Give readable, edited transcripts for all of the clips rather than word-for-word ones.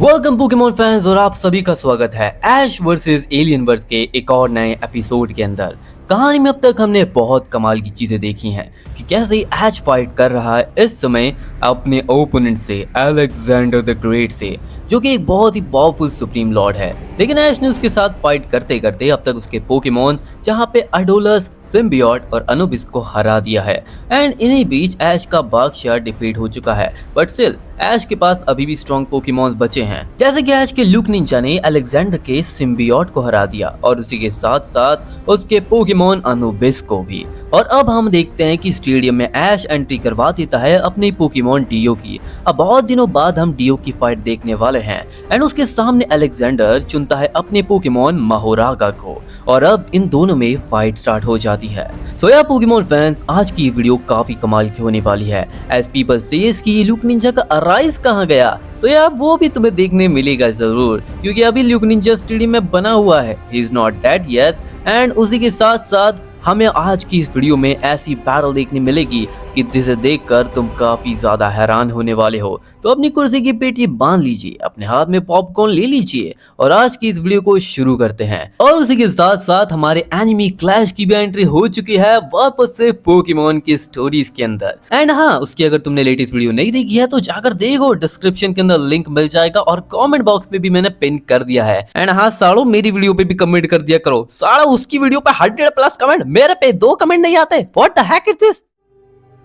Welcome Pokemon fans और आप सभी का स्वागत है ऐश वर्सेस एलियनवर्स के एक और नए एपिसोड के अंदर। कहानी में अब तक हमने बहुत कमाल की चीजें देखी हैं कि कैसे ऐश फाइट कर रहा है इस समय अपने ओपोनेंट से, अलेक्जेंडर द ग्रेट से, जो कि एक बहुत ही पावरफुल सुप्रीम लॉर्ड है। लेकिन ऐश ने उसके साथ फाइट करते करते अब तक उसके पोकेमॉन जहां पे अडोलस, सिम्बियोट और अनुबिस को हरा दिया है एंड इन्हीं बीच ऐश का बादशाह डिफीट हो चुका है। बट स्टिल ऐश के पास अभी भी स्ट्रॉन्ग पोकेमॉन्स बचे हैं, जैसे कि ऐश के ल्यूक निंजा ने अलेक्जेंडर के सिम्बियोट को हरा दिया और उसी के साथ साथ उसके पोकेमॉन अनुबिस को भी। और अब हम देखते हैं कि स्टेडियम में ऐश एंट्री करवा देता है अपने पोकेमॉन डियो की। अब बहुत दिनों बाद हम डियो की फाइट देखने वाले हैं एंड उसके सामने अलेक्जेंडर चुनता है अपने पोकेमॉन महोरागा को और अब इन दोनों में फाइट स्टार्ट हो जाती है। सो या पोकेमॉन फैंस, आज की वीडियो काफी कमाल की होने वाली है एज पीपल सेज कि ल्यूक निंजा का अराइज कहाँ गया। सो या वो भी तुम्हें देखने मिलेगा जरूर, क्योंकि अभी ल्यूक निंजा स्टेडियम में बना हुआ है, he is not dead yet. And उसी के साथ साथ हमें आज की इस वीडियो में ऐसी बैटल देखने मिलेगी कि जिसे देखकर तुम काफी ज्यादा हैरान होने वाले हो। तो अपनी कुर्सी की पेटी बांध लीजिए, अपने हाथ में पॉपकॉर्न ले लीजिए और आज की इस वीडियो को शुरू करते हैं। और उसी के साथ साथ हमारे एनिमी क्लैश की भी एंट्री हो चुकी है वापस से पोकेमॉन की स्टोरीज के अंदर। एंड हाँ, उसकी अगर तुमने लेटेस्ट वीडियो नहीं देखी है तो जाकर देखो, डिस्क्रिप्शन के अंदर लिंक मिल जाएगा और कमेंट बॉक्स में भी मैंने पिन कर दिया है। एंड हाँ साड़ो, मेरी वीडियो पे भी कमेंट कर दिया करो। साड़ो उसकी वीडियो पे 100+ कमेंट, मेरे पे 2 कमेंट नहीं आते। What the heck is this.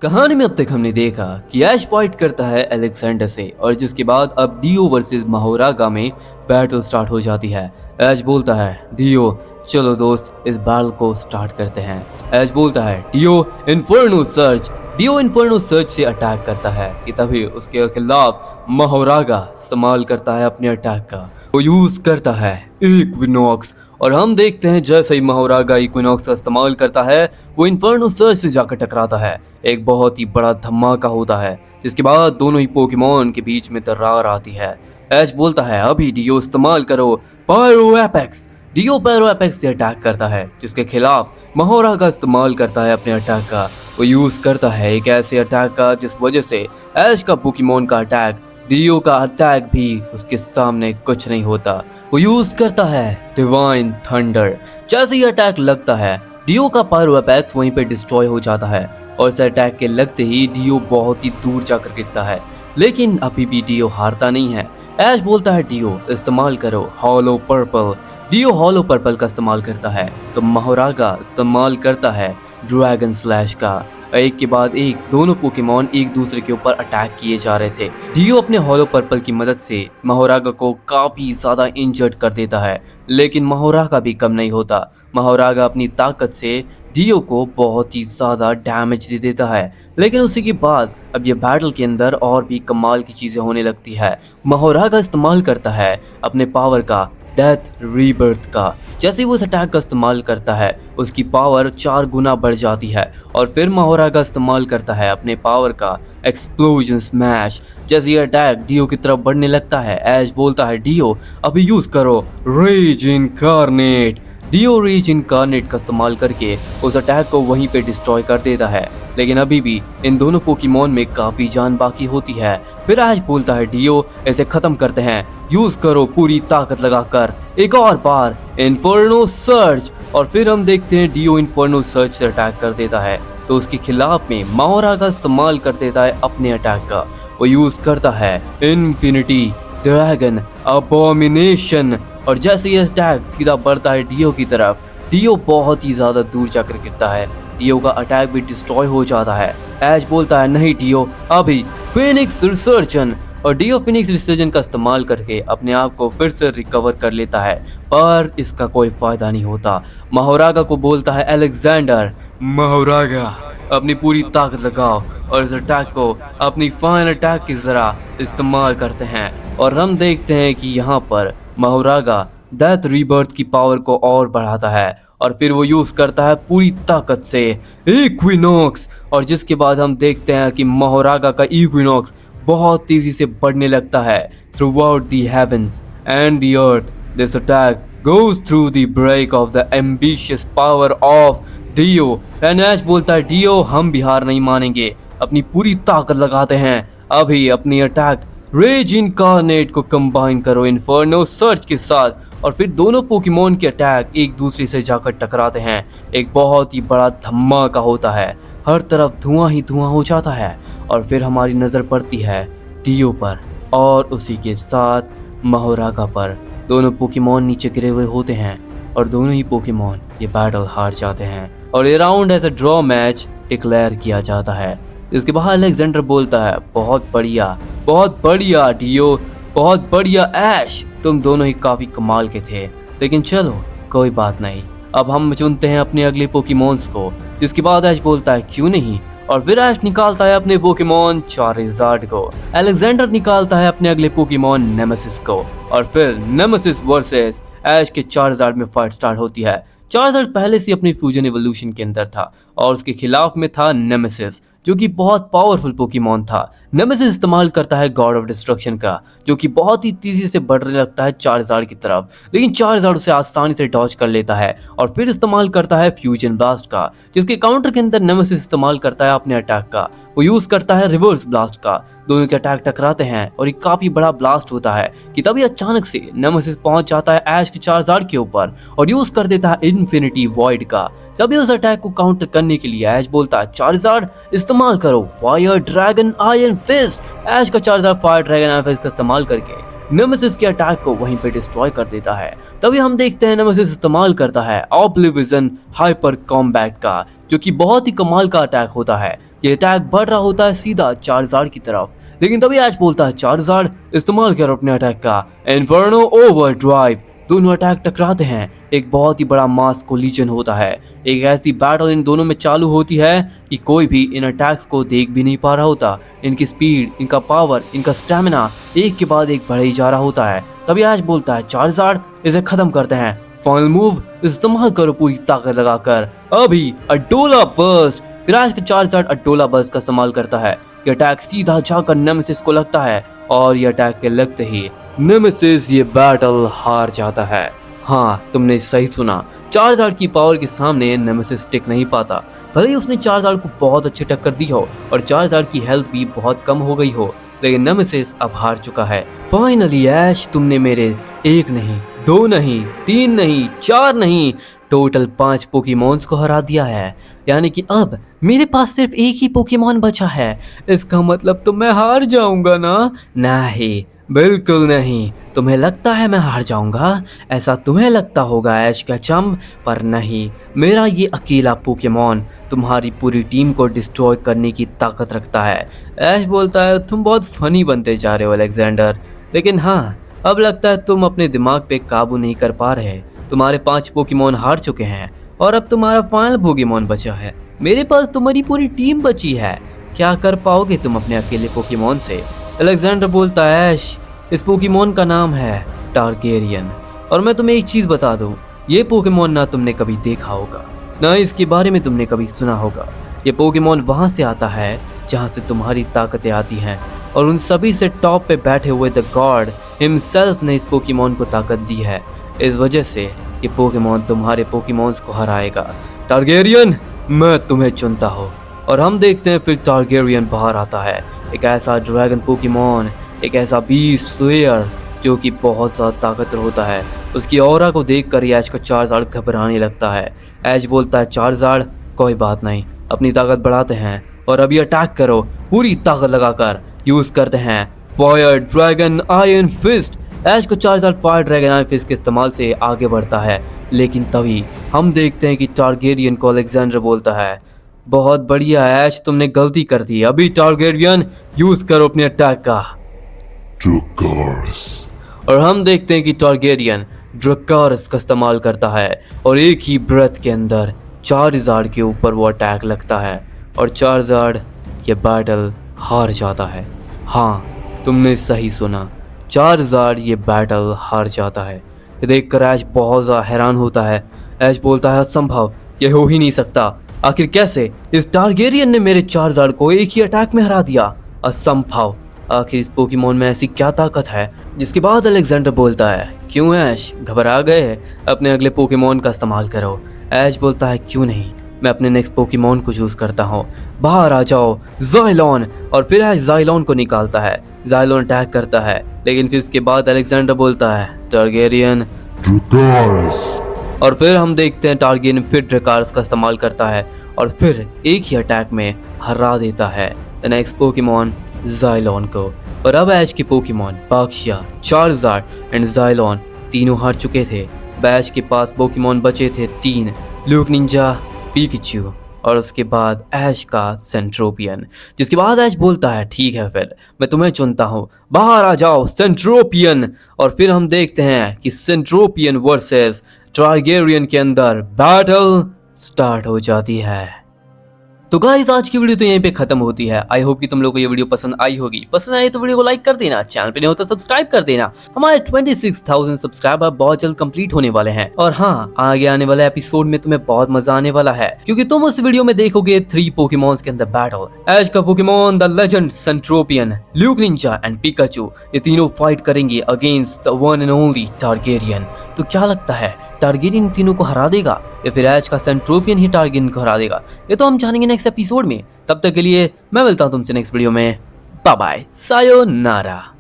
कहानी में अब तक हमने देखा कि ऐश फाइट करता है अलेक्जेंडर से और जिसके बाद अब डियो वर्सेस महोरागा में बैटल स्टार्ट हो जाती है। ऐश बोलता है डियो चलो दोस्त इस बैटल को स्टार्ट करते हैं। ऐश बोलता है Dio inferno search. Dio inferno search से अटैक करता है कि तभी उसके खिलाफ महोरागा इस्तेमाल करता है अपने अटैक का। वो यूज करता है इक्विनॉक्स और हम देखते हैं जैसे ही महोरागा इक्विनॉक्स का इस्तेमाल करता है वो इन्फर्नो सर्च से जाकर टकराता है। एक बहुत ही बड़ा धमाका होता है जिसके बाद दोनों ही पोकेमॉन के बीच में दरार आती है। ऐश बोलता है अभी डियो इस्तेमाल करो pyro apex. Dio pyro apex से अटैक करता है जिसके खिलाफ महोरागा इस्तेमाल करता है अपने अटैक का। वो यूज करता है एक ऐसे अटैक का जिस वजह से ऐश का पोकेमॉन का अटैक, डियो का अटैक भी उसके सामने कुछ नहीं होता। वो यूज करता है डिवाइन थंडर। जैसे ही अटैक लगता है डियो का पायरो अपेक्स वहीं पे डिस्ट्रॉय हो जाता है और इस अटैक के लगते ही डियो बहुत ही दूर जाकर गिरता है। लेकिन अभी भी डियो हारता नहीं है। ऐश बोलता है डियो इस्तेमाल करो hollow purple. Dio hollow purple का इस्तेमाल करता है तो महोरागा इस्तेमाल करता है ड्रैगन स्लैश का। एक के बाद एक दोनों पोकेमॉन एक दूसरे के ऊपर अटैक किए जा रहे थे। डियो अपने हॉलो पर्पल की मदद से महोरागा को काफी ज्यादा इंजर्ड कर देता है, लेकिन महोरागा भी कम नहीं होता। महोरागा अपनी ताकत से डियो को बहुत ही ज्यादा डैमेज दे देता है। लेकिन उसी के बाद अब ये बैटल के अंदर और भी कमाल की चीजें होने लगती है। महोरागा इस्तेमाल करता है अपने पावर का डेथ रीबर्थ का। जैसे वो इस अटैक का इस्तेमाल करता है उसकी पावर 4 गुना बढ़ जाती है और फिर महोरागा इस्तेमाल करता है अपने पावर का एक्सप्लोजन स्मैश। जैसे ये अटैक डियो की तरफ बढ़ने लगता है ऐश बोलता है डियो अभी यूज करो rage incarnate. Dio rage incarnate का इस्तेमाल करके उस अटैक को वहीं पे डिस्ट्रॉय कर देता है, लेकिन अभी भी इन दोनों पोकेमॉन में काफी जान बाकी होती है। फिर ऐश बोलता है डियो इसे खत्म करते हैं, यूज करो पूरी ताकत लगाकर एक और बार इन्फर्नो सर्च। और फिर हम देखते हैं डियो इन्फर्नो सर्च से अटैक कर देता है तो उसके खिलाफ में महोरागा इस्तेमाल कर देता है अपने अटैक का। वो यूज करता है इन्फिनिटी ड्रैगन अबोमिनेशन और जैसे ये अटैक सीधा बढ़ता है डियो की तरफ, डियो बहुत ही ज्यादा दूर जाकर गिरता है। डियो का अटैक भी डिस्ट्रॉय हो जाता है। ऐश बोलता है नहीं डियो अभी फिनिक्स रिसर्जन और डियो फिनिक्स रिसर्जन का इस्तेमाल करके अपने आप को फिर से रिकवर कर लेता है, पर इसका कोई फायदा नहीं होता। महोरागा को बोलता है अलेक्जेंडर महोरागा अपनी पूरी ताकत लगाओ और इस अटैक को अपनी फाइनल अटैक की तरह इस्तेमाल करते हैं और हम देखते हैं कि यहाँ पर महोरागा डेथ रीबर्थ की पावर को और बढ़ाता है और फिर वो यूज करता है पूरी ताकत से इक्विनॉक्स और जिसके बाद हम देखते हैं कि महोरागा का इक्विनॉक्स बहुत तेजी से बढ़ने लगता है throughout the heavens and the earth. This attack goes through the break of the ambitious power of Dio. Ash बोलता है डियो हम भी हार नहीं मानेंगे, अपनी पूरी ताकत लगाते हैं, अभी अपनी अटैक रेज इनकार्नेट को कंबाइन करो इन्फर्नो सर्च के साथ और फिर दोनों पोकेमोन के अटैक एक दूसरे से जाकर टकराते हैं। एक बहुत ही बड़ा धमाका होता है, हर तरफ धुआं ही धुआं हो जाता है और फिर हमारी नज़र पड़ती है डियो पर और उसी के साथ महोरागा पर। दोनों पोकेमोन नीचे गिरे हुए होते हैं और दोनों ही पोकेमोन ये बैटल हार जाते हैं और ये round as a draw match declare किया जाता है। इसके बाद अलेक्जेंडर बोलता है, बहुत बढ़िया डियो, बहुत बढ़िया ऐश, तुम दोनों ही काफी कमाल के थे, लेकिन चलो कोई बात नहीं, अब हम चुनते हैं अपने अगले पोकेमोन्स को। जिसके बाद ऐश बोलता है क्यों नहीं, और फिर ऐश निकालता है अपने पोकेमोन चारिज़ार्ड को। अलेक्जेंडर निकालता है अपने अगले पोकेमोन नेमेसिस को और फिर नेमेसिस वर्सेस ऐश के चारिज़ार्ड में फाइट स्टार्ट होती है। चारिज़ार्ड पहले से अपनी फ्यूजन एवोल्यूशन के अंदर था और उसके खिलाफ में था नेमेसिस, जो कि बहुत पावरफुल पोकेमोन था। नेमेसिस इस्तेमाल करता है गॉड ऑफ डिस्ट्रक्शन का, जो कि बहुत ही तेजी से बढ़ने लगता है चारिज़ार्ड की तरफ, लेकिन चारिज़ार्ड उसे आसानी से डॉज कर लेता है और फिर इस्तेमाल करता है फ्यूजन ब्लास्ट का, जिसके काउंटर के अंदर नेमेसिस इस्तेमाल करता है अपने अटैक का। वो यूज करता है रिवर्स ब्लास्ट का। दोनों के अटैक टकराते हैं और एक काफी बड़ा ब्लास्ट होता है कि तभी अचानक से नेमेसिस पहुंच जाता है ऐश के चारिज़ार्ड के ऊपर और यूज कर देता है इन्फिनिटी वॉइड का। तभी उस अटैक को काउंटर करने के लिए ऐश बोलता है, चारिज़ार्ड इस्तेमाल करो fire dragon iron fist. Ash का Charizard fire dragon iron fist का इस्तेमाल करके नेमेसिस के अटैक को वहीं पे डिस्ट्रॉय कर देता है। तभी हम देखते हैं नेमेसिस इस्तेमाल करता है ऑब्लिविजन हाइपर कॉम्बैट का, जो कि बहुत ही कमाल का अटैक होता है। ये अटैक बढ़ रहा होता है सीधा चारिज़ार्ड की तरफ, लेकिन तभी ऐश बोलता है, चारिज़ार्ड इस्तेमाल करो अपने अटैक का इन्फर्नो ओवरड्राइव। दोनों अटैक टकराते हैं, एक बहुत ही बड़ा मास कोलिजन होता है। एक ऐसी बैटल इन दोनों में चालू होती है कि कोई भी इन अटैक्स को देख भी नहीं पा रहा होता। इनकी स्पीड, इनका पावर, इनका स्टैमिना एक के बाद एक बढ़ ही जा रहा होता है। तभी ऐश बोलता है, चारिज़ार्ड इसे खत्म करते हैं, फाइनल मूव इस्तेमाल करो पूरी ताकत लगाकर, अभी अडोला बर्स्ट। फिर ऐश के चारिज़ार्ड अडोला बर्स्ट का इस्तेमाल करता है। ये अटैक सीधा जाकर नेमेसिस को लगता है और ये अटैक के लगते ही नेमेसिस ये बैटल हार जाता है। हाँ, तुमने सही सुना, चारिज़ार्ड की पावर के सामने नेमेसिस टिक नहीं पाता। भले ही उसने चारिज़ार्ड को बहुत अच्छी टक्कर दी हो और चारिज़ार्ड की हेल्थ भी बहुत कम हो गई हो, लेकिन नेमेसिस अब हार चुका है। फाइनली ऐश, तुमने मेरे 1 नहीं, 2 नहीं, 3 नहीं, 4 नहीं, टोटल 5 पोकेमोन्स को हरा दिया है। यानी कि अब मेरे पास सिर्फ एक ही पोकेमोन बचा है। इसका मतलब तो मैं हार जाऊंगा ना? नहीं, बिल्कुल नहीं। तुम्हें लगता है मैं हार जाऊंगा? ऐसा तुम्हें लगता होगा ऐश का चम, पर नहीं। मेरा ये अकेला पोकेमोन तुम्हारी पूरी टीम को डिस्ट्रॉय करने की ताकत रखता है। ऐश बोलता है, तुम बहुत फनी बनते जा रहे हो अलेक्जेंडर, लेकिन हाँ, अब लगता है तुम अपने दिमाग पे काबू नहीं कर पा रहे। तुम्हारे 5 पोकेमोन हार चुके हैं और अब तुम्हारा फाइनल पोकेमोन बचा है। मेरे पास तुम्हारी पूरी टीम बची है, क्या कर पाओगे तुम अपने अकेले पोकेमोन से? अलेक्जेंडर बोलता है, ऐश, इस पोकेमोन का नाम है टारगेरियन, और मैं तुम्हें एक चीज बता दूं, ये पोकेमोन ना तुमने कभी देखा होगा, ना इसके बारे में तुमने कभी सुना होगा। ये पोकेमोन वहां से आता है जहां से तुम्हारी ताकतें आती हैं, और उन सभी से टॉप पे बैठे हुए द गॉड हिमसेल्फ ने इस पोकेमोन को ताकत दी है। इस वजह से ये पोकेमोन तुम्हारे पोकेमोन्स को हराएगा। टारगेरियन, मैं तुम्हें चुनता हूँ। और हम देखते हैं फिर टारगेरियन बाहर आता है, एक ऐसा ड्रैगन पोकेमोन, एक ऐसा बीस्ट स्लेयर जो कि बहुत ज़्यादा ताकतवर होता है। उसकी ऑरा को देखकर ही ऐश का चारिज़ार्ड घबराने लगता है। ऐश बोलता है, चारिज़ार्ड कोई बात नहीं, अपनी ताकत बढ़ाते हैं और अभी अटैक करो पूरी ताकत लगाकर। यूज करते हैं fire dragon iron fist. Ash को Charizard fire dragon iron fist के इस्तेमाल से आगे बढ़ता है, लेकिन तभी हम देखते हैं कि टारगेरियन को अलेक्जेंडर बोलता है, बहुत बढ़िया ऐश, तुमने गलती कर दी, अभी टारगेरियन यूज करो अपने अटैक का ड्रकार्स। और हम देखते हैं कि टारगेरियन ड्रकार्स का इस्तेमाल करता है और एक ही ब्रेथ के अंदर चारिज़ार्ड के ऊपर वो अटैक लगता है और चारिज़ार्ड ये बैटल हार जाता है। हाँ, तुमने सही सुना, चारिज़ार्ड ये बैटल हार जाता है। ये देखकर ऐश बहुत ज़्यादा हैरान होता है। ऐश बोलता है, असंभव, ये हो ही नहीं सकता, आखिर कैसे? इस टारगेरियन ने मेरे चारिज़ार्ड को एक ही अटैक में हरा दिया, असंभव। आखिर इस पोकेमोन में ऐसी क्या ताकत है? जिसके बाद अलेक्जेंडर बोलता है, क्यों ऐश, घबरा गए? अपने अगले पोकेमोन का इस्तेमाल करो। ऐश बोलता है, क्यों नहीं, मैं अपने नेक्स्ट पोकेमोन को चूज करता हूँ, बाहर आ जाओ ज़ाइलोन। और फिर ऐश ज़ाइलोन को निकालता है। ज़ाइलोन अटैक करता है, लेकिन फिर इसके बाद अलेक्जेंडर बोलता है टारगेरियन। ड्रैकारिस। और फिर हम देखते हैं टारगेरियन फिर ड्रैकारिस का इस्तेमाल करता है और फिर एक ही अटैक में हरा देता है द नेक्स्ट पोकेमॉन ज़ाइलोन को। और अब ऐश के पोकेमॉन बाक्शिया, चार्जार्ड एंड ज़ाइलोन तीनों हार चुके थे। ऐश के पास पोकेमॉन बचे थे 3, ल्यूक निंजा, पिकाचू और उसके बाद ऐश का सेंट्रोपियन। जिसके बाद ऐश बोलता है ठीक है फिर मैं तुम्हें चुनता हूँ, बाहर आ जाओ सेंट्रोपियन। और फिर हम देखते हैं कि सेंट्रोपियन वर्सेस टारगेरियन के अंदर बैटल स्टार्ट हो जाती है। तो गाइस आज की वीडियो तो यहीं पे खत्म होती है। आई होप कि तुम लोगों को ये वीडियो पसंद आई होगी। पसंद आई तो वीडियो को लाइक कर देना, चैनल पे नहीं हो तो सब्सक्राइब कर देना। हमारे 26,000 सब्सक्राइबर बहुत जल्द कंप्लीट होने वाले हैं और हाँ, आगे आने वाले एपिसोड में तुम्हें बहुत मजा आने वाला है क्योंकि तुम उस वीडियो में देखोगे 3 पोकेमॉन्स के अंदर बैटल। ऐश का पोकेमॉन द लेजेंड सेंट्रोपियन, ल्यूक निंजा एंड पिकाचू, ये तीनों फाइट करेंगे against the one and only Targaryen. तो क्या लगता है टारगेरियन तीनों को हरा देगा या फिर ऐश का सेंट्रोपियन ही टारगेरियन को हरा देगा? ये तो हम जानेंगे नेक्स्ट एपिसोड में। तब तक के लिए मैं मिलता हूं तुमसे नेक्स्ट वीडियो में। Bye bye, sayonara.